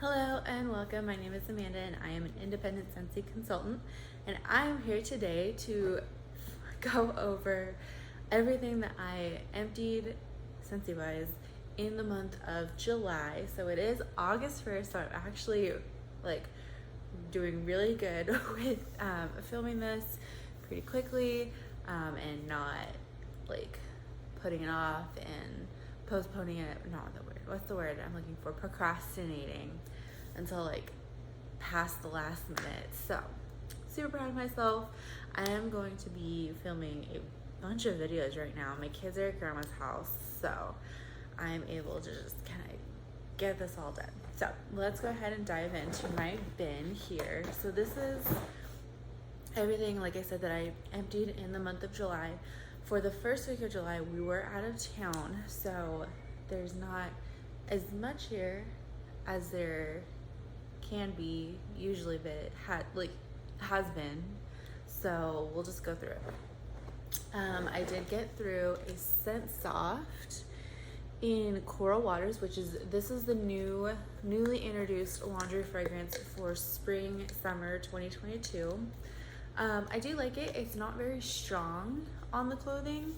Hello and welcome. My name is Amanda and I am an independent Scentsy consultant, and I'm here today to go over everything that I emptied Scentsy wise in the month of July. So it is August 1st, so I'm actually doing really good with filming this pretty quickly and not putting it off and postponing it. Not the word. What's the word I'm looking for? Procrastinating until past the last minute. So super proud of myself. I am going to be filming a bunch of videos right now. My kids are at grandma's house, so I'm able to just kind of get this all done. So let's go ahead and dive into my bin here. So this is everything, like I said, that I emptied in the month of July. For the first week of July, we were out of town, so there's not as much here as there can be usually, but it has been. So we'll just go through it. I did get through a Scent Soft in Coral Waters, this is the newly introduced laundry fragrance for spring summer 2022. I do like it. It's not very strong on the clothing,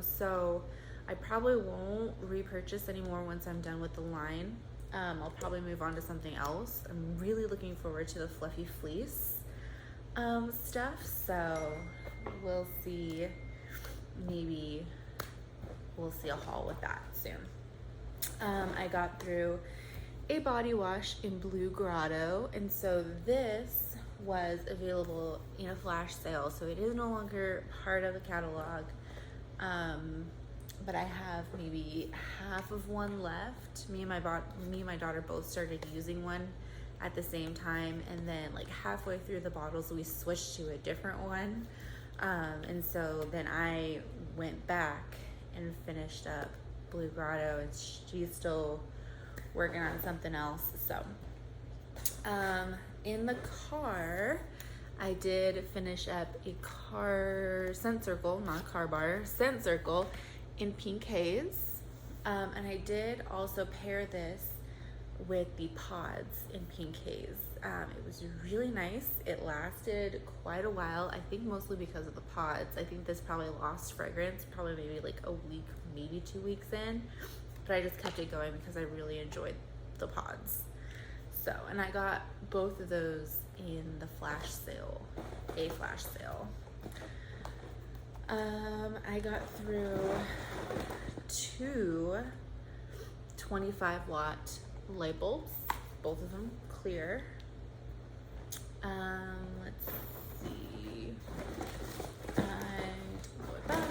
so I probably won't repurchase anymore once I'm done with the line. I'll probably move on to something else. I'm really looking forward to the fluffy fleece stuff, so we'll see. Maybe we'll see a haul with that soon. I got through a body wash in Blue Grotto, and so this was available in a flash sale, so it is no longer part of the catalog, but I have maybe half of one left. Me and my daughter both started using one at the same time, and then halfway through the bottles we switched to a different one, and so then I went back and finished up Blue Grotto, and she's still working on something else. So in the car, I did finish up a scent circle in Pink Haze, and I did also pair this with the pods in Pink Haze. It was really nice. It lasted quite a while, I think mostly because of the pods. I think this probably lost fragrance probably maybe a week, maybe 2 weeks in, but I just kept it going because I really enjoyed the pods. So, and I got both of those in the flash sale. I got through 2 25-watt light bulbs, both of them clear. Let's see. I don't know what that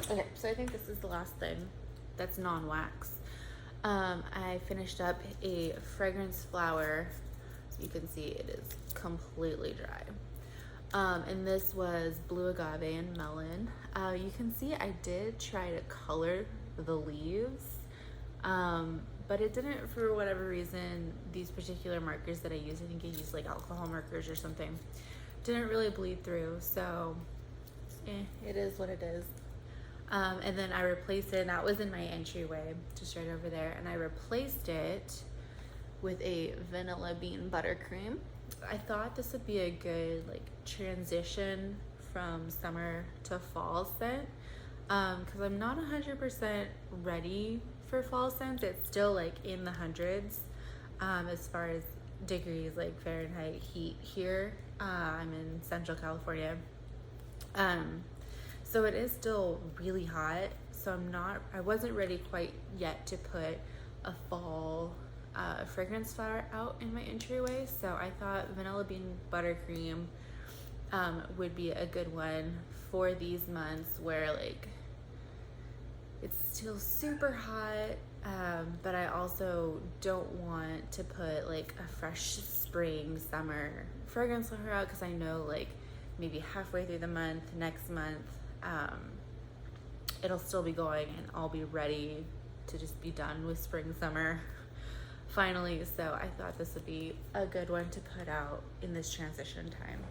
is. Okay, so I think this is the last thing that's non-wax. I finished up a fragrance flower. So you can see it is completely dry. And this was blue agave and melon. You can see I did try to color the leaves, but it didn't, for whatever reason. These particular markers that I use, I think I used alcohol markers or something, didn't really bleed through. So it is what it is. And then I replaced it, and that was in my entryway, just right over there, and I replaced it with a vanilla bean buttercream. I thought this would be a good transition from summer to fall scent, because I'm not 100% ready for fall scents. It's still in the hundreds as far as degrees, Fahrenheit heat here. I'm in Central California, so it is still really hot. So I wasn't ready quite yet to put a fall fragrance flower out in my entryway. So I thought vanilla bean buttercream would be a good one for these months where it's still super hot, but I also don't want to put a fresh spring summer fragrance flower out, because I know maybe halfway through the month, next month, it'll still be going and I'll be ready to just be done with spring summer finally. So I thought this would be a good one to put out in this transition time.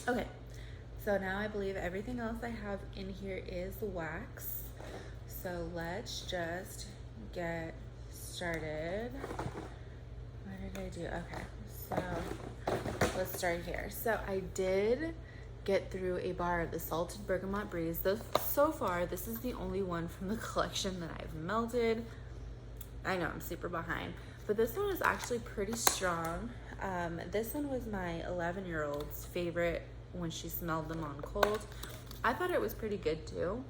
Okay, So now I believe everything else I have in here is wax. So let's just get started. What did I do? Okay, so let's start here. So I did get through a bar of the Salted Bergamot Breeze. So far, this is the only one from the collection that I've melted. I know I'm super behind, but this one is actually pretty strong. This one was my 11-year-old's favorite when she smelled them on cold. I thought it was pretty good too.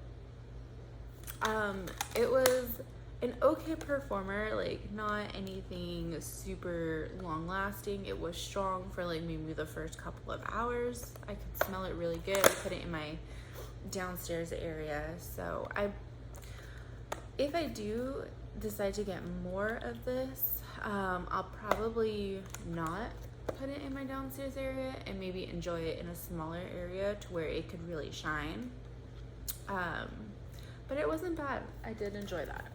It was an okay performer, like not anything super long lasting. It was strong for like maybe the first couple of hours. I could smell it really good. I put it in my downstairs area. So if I do decide to get more of this, I'll probably not put it in my downstairs area and maybe enjoy it in a smaller area to where it could really shine. But it wasn't bad. I did enjoy that.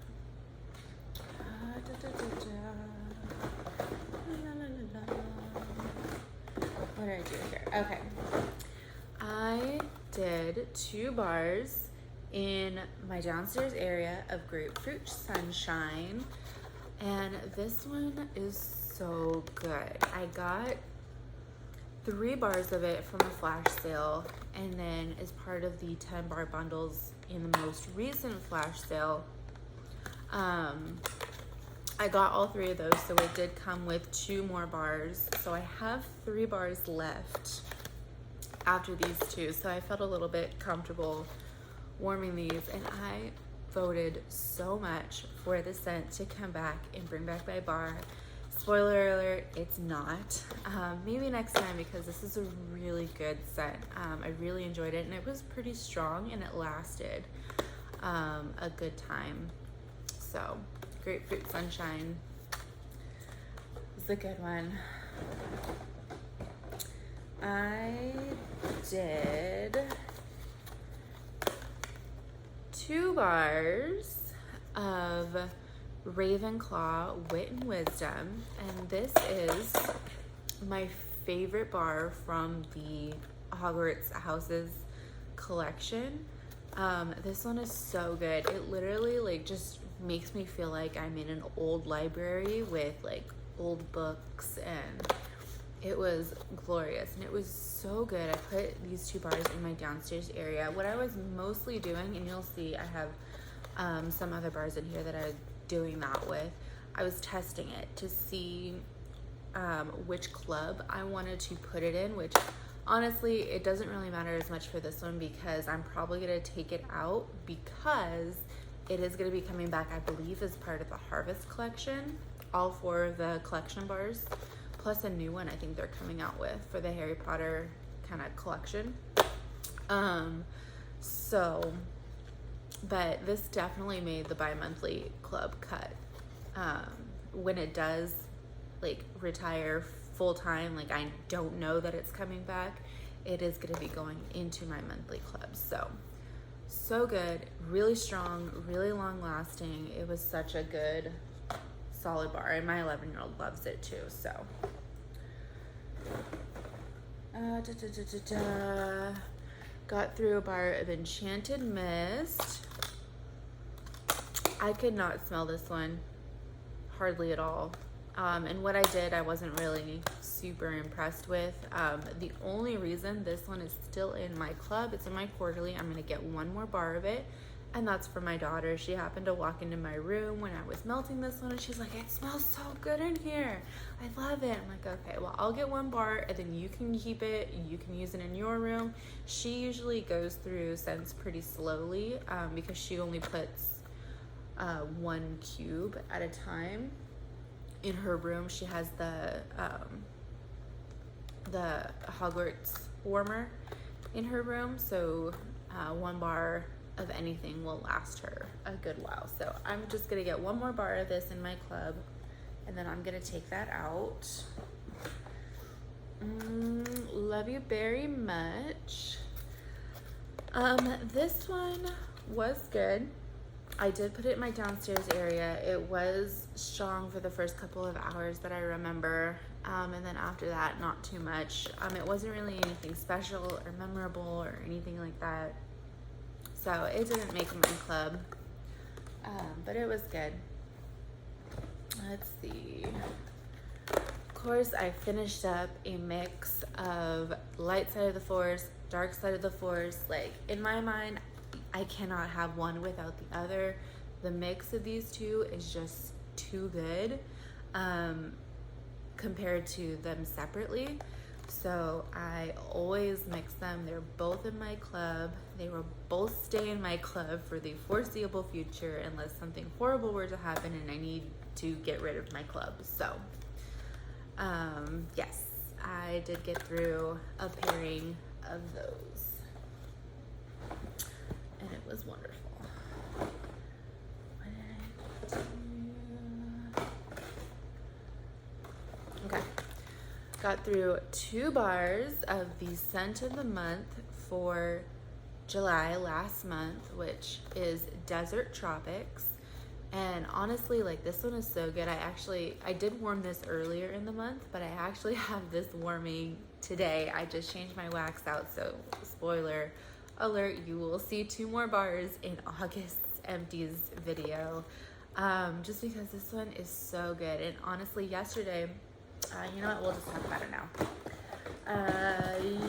What did I do here? Okay. I did 2 bars in my downstairs area of Grapefruit Sunshine, and this one is so good. I got 3 bars of it from a flash sale, and then as part of the 10 bar bundles in the most recent flash sale, I got all 3 of those, so it did come with 2 more bars. So I have 3 bars left after these 2, so I felt a little bit comfortable warming these, and I voted so much for the scent to come back and bring back my bar. Spoiler alert, it's not. Maybe next time, because this is a really good scent. I really enjoyed it, and it was pretty strong, and it lasted a good time. So Grapefruit Sunshine is a good one. I did 2 bars of Ravenclaw Wit Wisdom, and this is my favorite bar from the Hogwarts Houses collection. This one is so good. It literally like just makes me feel like I'm in an old library with like old books, and it was glorious, and it was so good. I put these 2 bars in my downstairs area. What I was mostly doing, and you'll see I have some other bars in here that I'm doing that with, I was testing it to see which club I wanted to put it in, which honestly it doesn't really matter as much for this one, because I'm probably going to take it out because it is going to be coming back, I believe, as part of the Harvest collection, all 4 of the collection bars, plus a new one I think they're coming out with for the Harry Potter kind of collection. But this definitely made the bi-monthly club cut. When it does like retire full-time, like I don't know that it's coming back, it is going to be going into my monthly club. So good, really strong, really long lasting. It was such a good solid bar, and my 11-year-old loves it too. So got through a bar of Enchanted Mist. I could not smell this one hardly at all. And what I did, I wasn't really super impressed with. The only reason this one is still in my club, it's in my quarterly, I'm gonna get 1 more bar of it, and that's for my daughter. She happened to walk into my room when I was melting this one, and she's like, it smells so good in here, I love it. I'm like, okay, well, I'll get 1 bar, and then you can keep it, you can use it in your room. She usually goes through scents pretty slowly, because she only puts 1 cube at a time in her room. She has the Hogwarts warmer in her room, so 1 bar of anything will last her a good while. So I'm just gonna get 1 more bar of this in my club, and then I'm gonna take that out. Love you very much. This one was good. I did put it in my downstairs area. It was strong for the first couple of hours that I remember, And then after that, not too much. It wasn't really anything special or memorable or anything like that. So it didn't make my club, but it was good. Let's see. Of course, I finished up a mix of Light Side of the Force, Dark Side of the Force. Like, in my mind, I cannot have one without the other. The mix of these two is just too good compared to them separately. So I always mix them. They're both in my club. They will both stay in my club for the foreseeable future unless something horrible were to happen and I need to get rid of my club. So yes, I did get through a pairing of those and it was wonderful. Okay, got through 2 bars of the scent of the month for July last month, which is Desert Tropics. And honestly, like, this one is so good. I did warm this earlier in the month, but I actually have this warming today. I just changed my wax out, so spoiler alert, you will see 2 more bars in August's Empties video, just because this one is so good. And honestly, yesterday, you know what, we'll just talk about it now.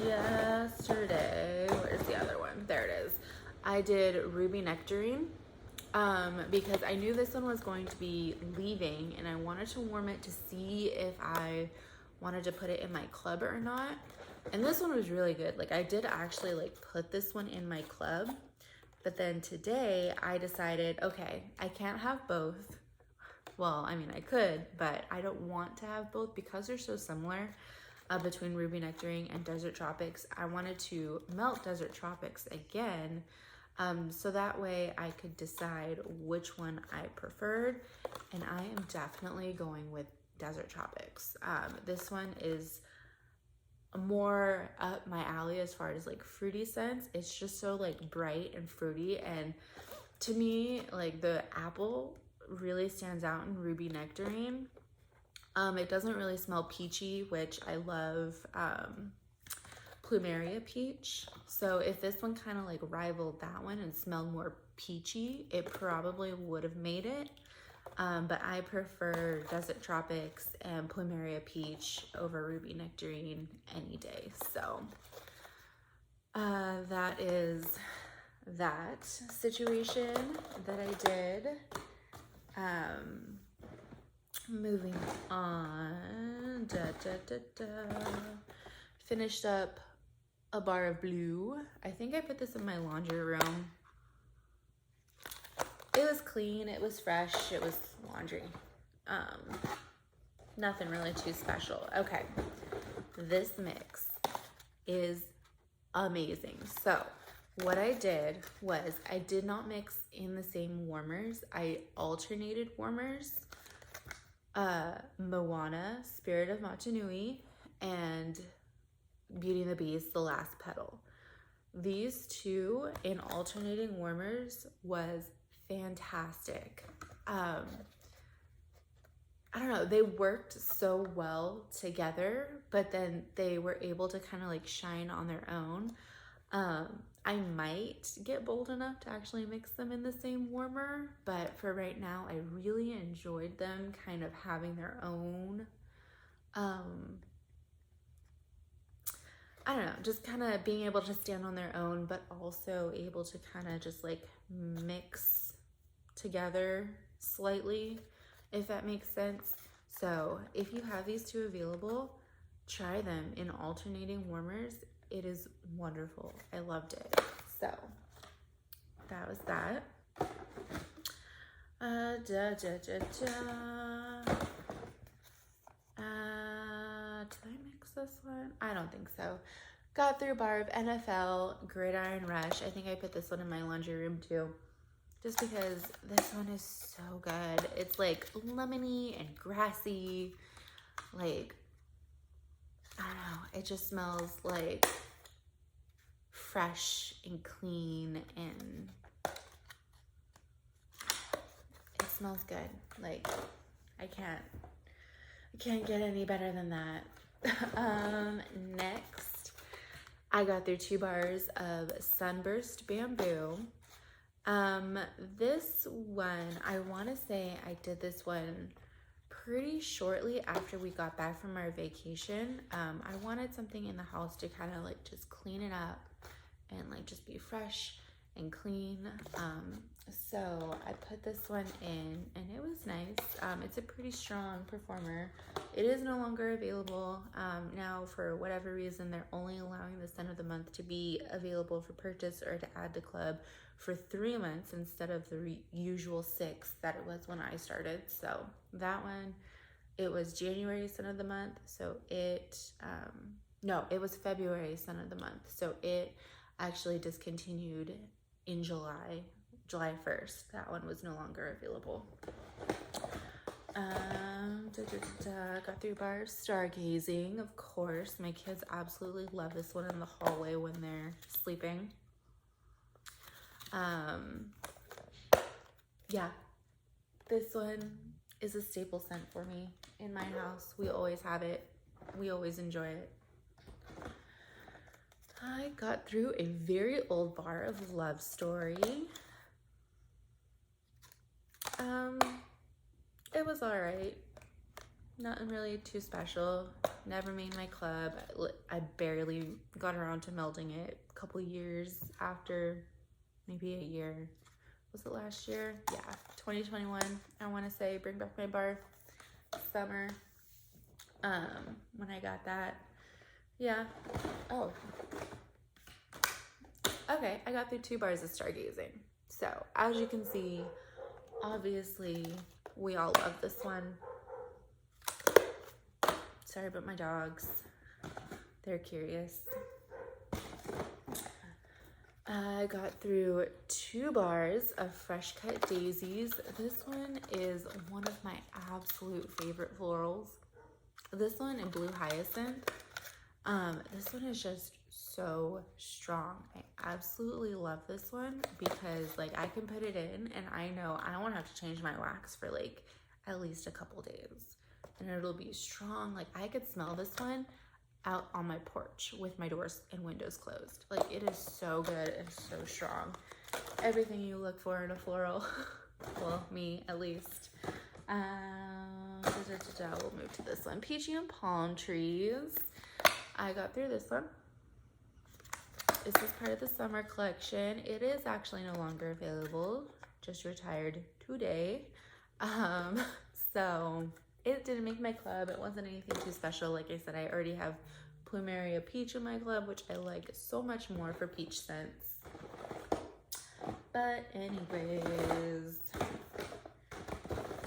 Yesterday, where's the other one? There it is. I did Ruby Nectarine, because I knew this one was going to be leaving and I wanted to warm it to see if I wanted to put it in my club or not. And this one was really good. Like, I did actually like put this one in my club, but then today I decided, okay, I can't have both. Well, I mean, I could, but I don't want to have both because they're so similar between Ruby Nectarine and Desert Tropics. I wanted to melt Desert Tropics again, so that way I could decide which one I preferred, and I am definitely going with Desert Tropics. This one is more up my alley as far as like fruity scents. It's just so like bright and fruity, and to me, like, the apple really stands out in Ruby Nectarine. It doesn't really smell peachy, which I love Plumeria peach. So if this one kind of like rivaled that one and smelled more peachy, it probably would have made it. But I prefer Desert Tropics and Plumeria peach over Ruby Nectarine any day. So that is that situation that I did. Moving on, finished up a bar of blue. I think I put this in my laundry room. It was clean, it was fresh, it was laundry. Nothing really too special. Okay, this mix is amazing. So what I did was I did not mix in the same warmers. I alternated warmers. Moana, Spirit of Motunui, and Beauty and the Beast, The Last Petal. These 2 in alternating warmers was fantastic. I don't know, they worked so well together, but then they were able to kind of like shine on their own. I might get bold enough to actually mix them in the same warmer, but for right now, I really enjoyed them kind of having their own, I don't know, just kind of being able to stand on their own, but also able to kind of just like mix together slightly, if that makes sense. So if you have these 2 available, try them in alternating warmers. It is wonderful. I loved it. So that was that. Did I mix this one? I don't think so. Got through Barb, NFL, Gridiron Rush. I think I put this one in my laundry room too, just because this one is so good. It's like lemony and grassy, like, I don't know, it just smells like fresh and clean, and it smells good. Like, I can't I can't get any better than that. Next, I got through 2 bars of Sunburst Bamboo. This one, I want to say I did this one pretty shortly after we got back from our vacation. I wanted something in the house to kind of like just clean it up and like just be fresh and clean. So I put this one in and it was nice. It's a pretty strong performer. It is no longer available. Now for whatever reason, they're only allowing the scent of the month to be available for purchase or to add to club for 3 months instead of the usual 6 that it was when I started. So that one, it was January scent of the month. So it, no, it was February scent of the month. So it actually discontinued in July 1st. That one was no longer available. Got 3 bars. Stargazing, of course. My kids absolutely love this one in the hallway when they're sleeping. Yeah, this one is a staple scent for me in my house. We always have it. We always enjoy it. I got through a very old bar of Love Story. It was all right. Nothing really too special. Never made my club. I barely got around to melding it a couple years after, maybe a year. Was it last year? Yeah, 2021. I want to say bring back my bar summer. When I got that. Yeah. Oh. Okay, I got through 2 bars of Stargazing. So, as you can see, obviously, we all love this one. Sorry about my dogs. They're curious. I got through 2 bars of Fresh Cut Daisies. This one is one of my absolute favorite florals. This one in Blue Hyacinth. This one is just so strong. I absolutely love this one because like I can put it in and I know I don't want to have to change my wax for like at least a couple days. And it'll be strong. Like I could smell this one out on my porch with my doors and windows closed. Like it is so good and so strong. Everything you look for in a floral. Well, me at least. We'll move to this one. Peachy and Palm Trees. I got through this one. This is part of the summer collection. It is actually no longer available. Just retired today. So it didn't make my club. It wasn't anything too special. Like I said, I already have Plumeria Peach in my club, which I like so much more for peach scents. But anyways,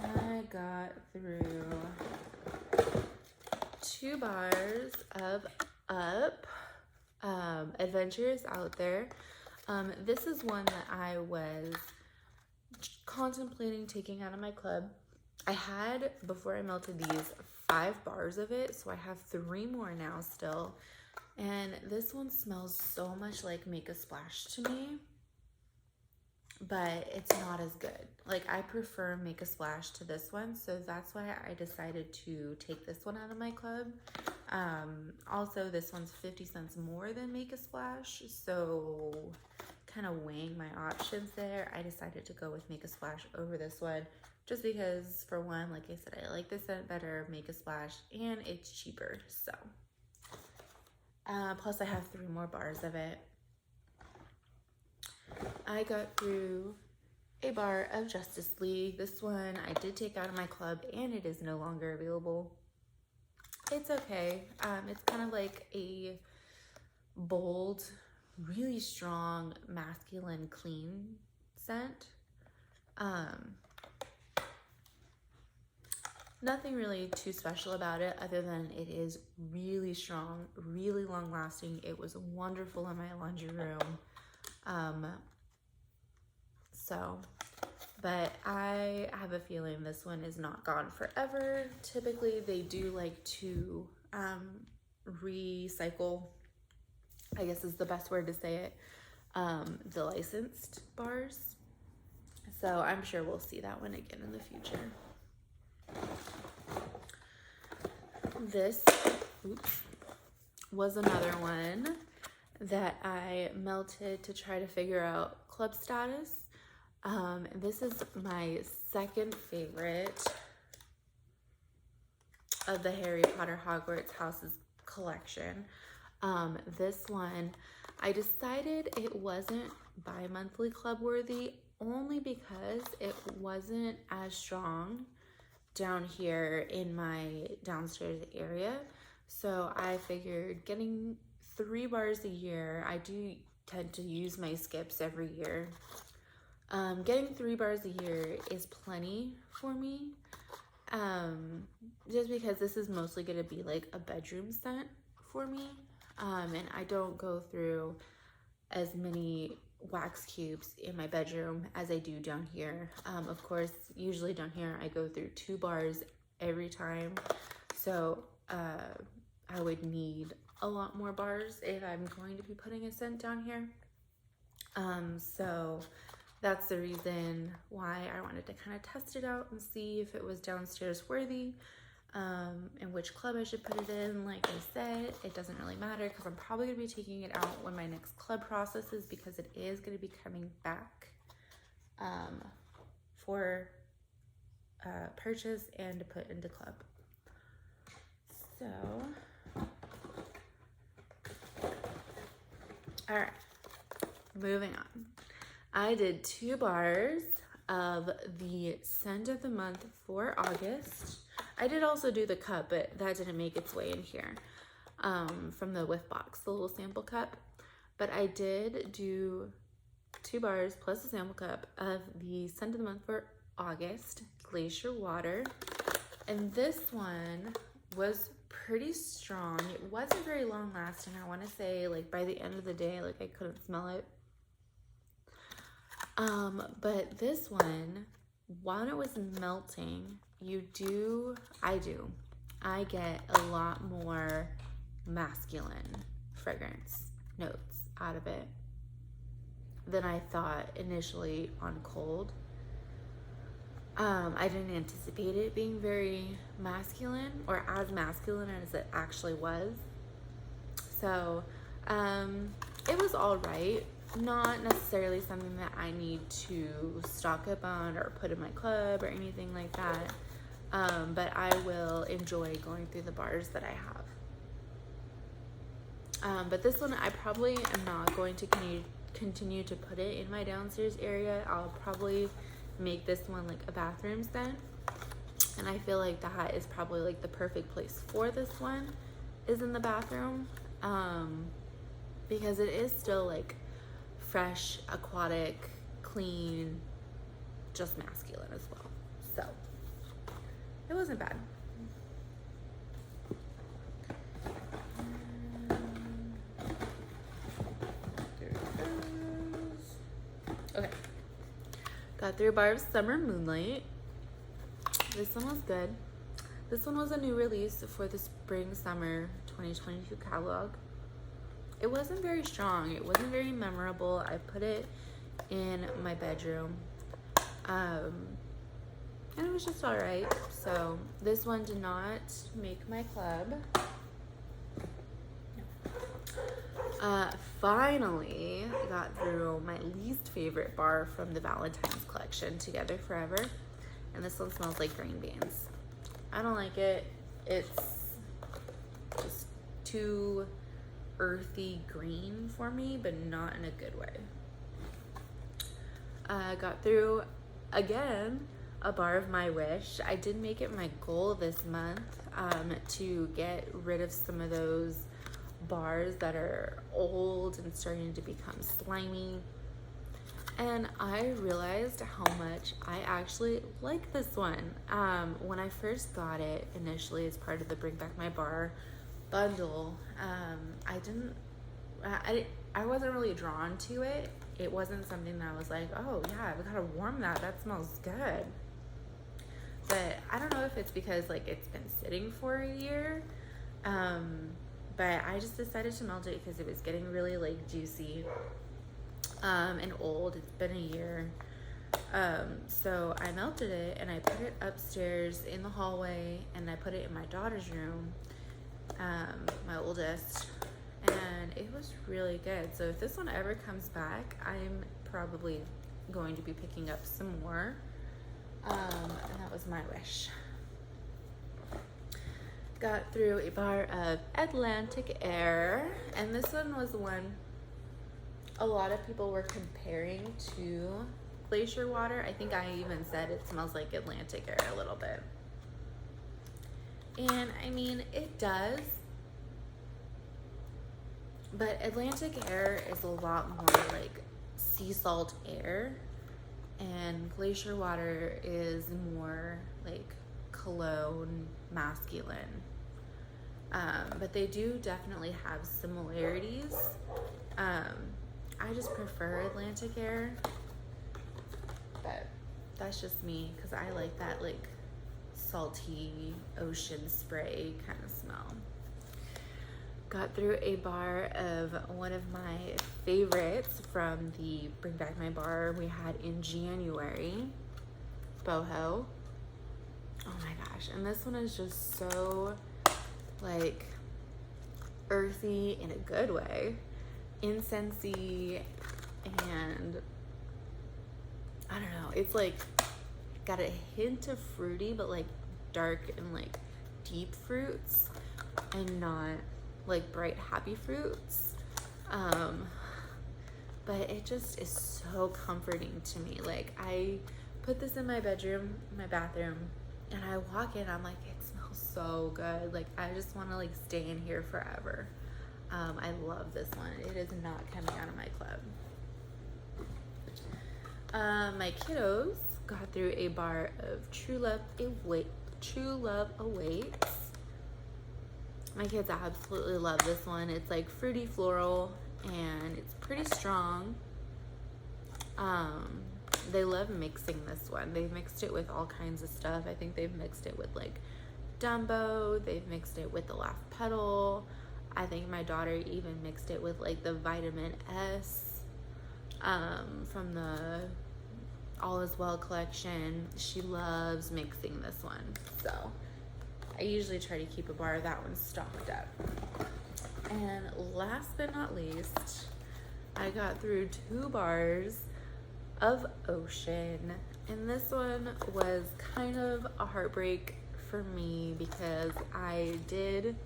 I got through 2 bars of Up. Adventures Out There. This is one that I was contemplating taking out of my club. I had, before I melted these, 5 bars of it, so I have 3 more now still. And this one smells so much like Make a Splash to me, but it's not as good. Like I prefer Make a Splash to this one, so that's why I decided to take this one out of my club. Also this one's 50 cents more than Make a Splash, so kind of weighing my options there, I decided to go with Make a Splash over this one, just because for one, like I said, I like this scent better, Make a Splash, and it's cheaper. So plus I have 3 more bars of it. I got through a bar of Justice League. This one I did take out of my club and it is no longer available. It's okay. It's kind of like a bold, really strong, masculine, clean scent. Nothing really too special about it other than it is really strong, really long lasting. It was wonderful in my laundry room. But I have a feeling this one is not gone forever. Typically they do like to recycle, I guess is the best word to say it, the licensed bars. So I'm sure we'll see that one again in the future. this was another one that I melted to try to figure out club status. This is my second favorite of the Harry Potter Hogwarts Houses collection. This one, I decided it wasn't bi-monthly club worthy only because it wasn't as strong down here in my downstairs area. So I figured getting 3 bars a year, I do tend to use my skips every year. Getting 3 bars a year is plenty for me. Just because this is mostly going to be like a bedroom scent for me. And I don't go through as many wax cubes in my bedroom as I do down here. Of course, usually down here I go through 2 bars every time. So I would need a lot more bars if I'm going to be putting a scent down here. So that's the reason why I wanted to kind of test it out and see if it was downstairs worthy, and which club I should put it in. Like I said, it doesn't really matter because I'm probably going to be taking it out when my next club processes, because it is going to be coming back for purchase and to put into club. So, all right, moving on. I did 2 bars of the scent of the month for August. I did also do the cup, but that didn't make its way in here from the whiff box, the little sample cup. But I did do 2 bars plus a sample cup of the scent of the month for August, Glacier Water. And this one was pretty strong. It wasn't very long lasting. I want to say like by the end of the day, like I couldn't smell it. But this one, while it was melting, I get a lot more masculine fragrance notes out of it than I thought initially on cold. I didn't anticipate it being very masculine or as masculine as it actually was. So, it was all right. Not necessarily something that I need to stock up on or put in my club or anything like that. But I will enjoy going through the bars that I have. But this one, I probably am not going to continue to put it in my downstairs area. I'll probably make this one like a bathroom scent. And I feel like that is probably like the perfect place for this one, is in the bathroom. Because it is still like fresh, aquatic, clean, just masculine as well. So it wasn't bad. There it goes. Okay. Got through Barbs Summer Moonlight. This one was good. This one was a new release for the Spring Summer 2022 catalog. It wasn't very strong. It wasn't very memorable. I put it in my bedroom. And it was just all right. So this one did not make my club. Finally got through my least favorite bar from the Valentines collection, Together Forever. And this one smells like green beans. I don't like it. It's just too earthy green for me, but not in a good way. Got through again a bar of My Wish. I did make it my goal this month to get rid of some of those bars that are old and starting to become slimy. And I realized how much I actually like this one. When I first got it initially as part of the Bring Back My Bar bundle, I wasn't really drawn to it. It wasn't something that I was like, oh yeah, I've got to warm that. That smells good. But I don't know if it's because like it's been sitting for a year. But I just decided to melt it because it was getting really like juicy and old. It's been a year. So I melted it and I put it upstairs in the hallway, and I put it in my daughter's room, my oldest, and it was really good. So if this one ever comes back, I'm probably going to be picking up some more. And that was my wish. Got through a bar of Atlantic Air, and this one was the one a lot of people were comparing to Glacier Water. I think I even said it smells like Atlantic Air a little bit. And I mean, it does, but Atlantic Air is a lot more like sea salt air, and Glacier Water is more like cologne, masculine. But they do definitely have similarities. I just prefer Atlantic Air, but that's just me because I like that like salty ocean spray kind of smell. Got through a bar of one of my favorites from the Bring Back My Bar we had in January, Boho. Oh my gosh, and this one is just so like earthy in a good way, incensey, and I don't know, it's like got a hint of fruity, but like dark and like deep fruits and not like bright happy fruits. But it just is so comforting to me. Like I put this in my bedroom, my bathroom, and I walk in, I'm like, it smells so good. Like I just want to like stay in here forever. I love this one. It is not coming out of my club. My kiddos got through a bar of True Love Awaits. My kids absolutely love this one. It's like fruity floral and it's pretty strong. They love mixing this one. They've mixed it with all kinds of stuff. I think they've mixed it with like Dumbo. They've mixed it with the Laugh Petal. I think my daughter even mixed it with like the Vitamin S from the All Is Well collection. She loves mixing this one. So I usually try to keep a bar of that one stocked up. And last but not least, I got through 2 bars of Ocean, and this one was kind of a heartbreak for me because I did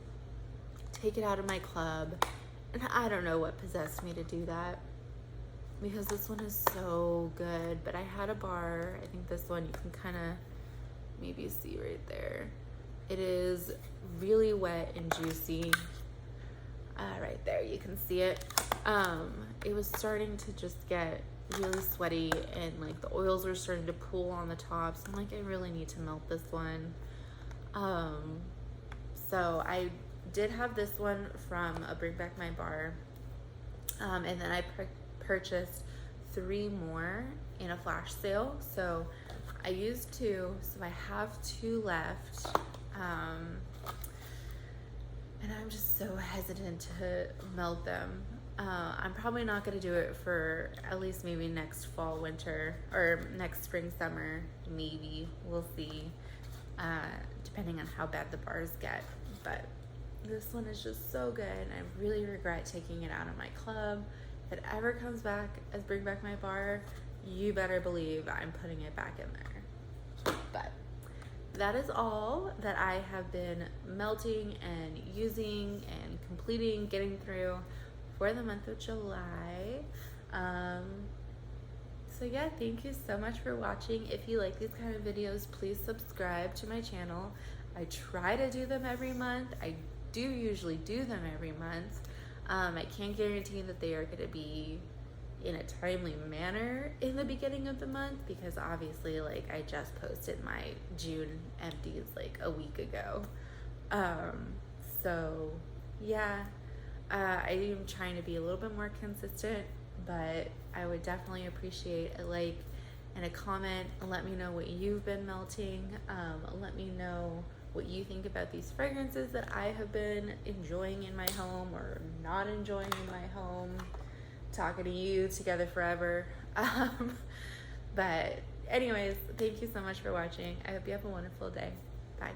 take it out of my club, and I don't know what possessed me to do that because this one is so good. But I had a bar, I think this one you can kind of maybe see right there. It is really wet and juicy. Right there, you can see it. It was starting to just get really sweaty and like the oils were starting to pool on the top. So I'm like, I really need to melt this one. So I did have this one from a Bring Back My Bar. And then I purchased 3 more in a flash sale. So I used 2, so I have 2 left. And I'm just so hesitant to melt them. I'm probably not going to do it for at least maybe next fall, winter, or next spring, summer, maybe. We'll see, depending on how bad the bars get. But this one is just so good, and I really regret taking it out of my club. If it ever comes back as Bring Back My Bar, you better believe I'm putting it back in there. But that is all that I have been melting and using and completing, getting through for the month of July. So yeah, thank you so much for watching. If you like these kind of videos, please subscribe to my channel. I try to do them every month. I do usually do them every month. I can't guarantee that they are going to be in a timely manner in the beginning of the month because obviously like I just posted my June empties like a week ago. So yeah, I am trying to be a little bit more consistent, but I would definitely appreciate a like and a comment. Let me know what you've been melting. Let me know what you think about these fragrances that I have been enjoying in my home or not enjoying in my home. Talking to you together forever. But anyways, thank you so much for watching. I hope you have a wonderful day. Bye.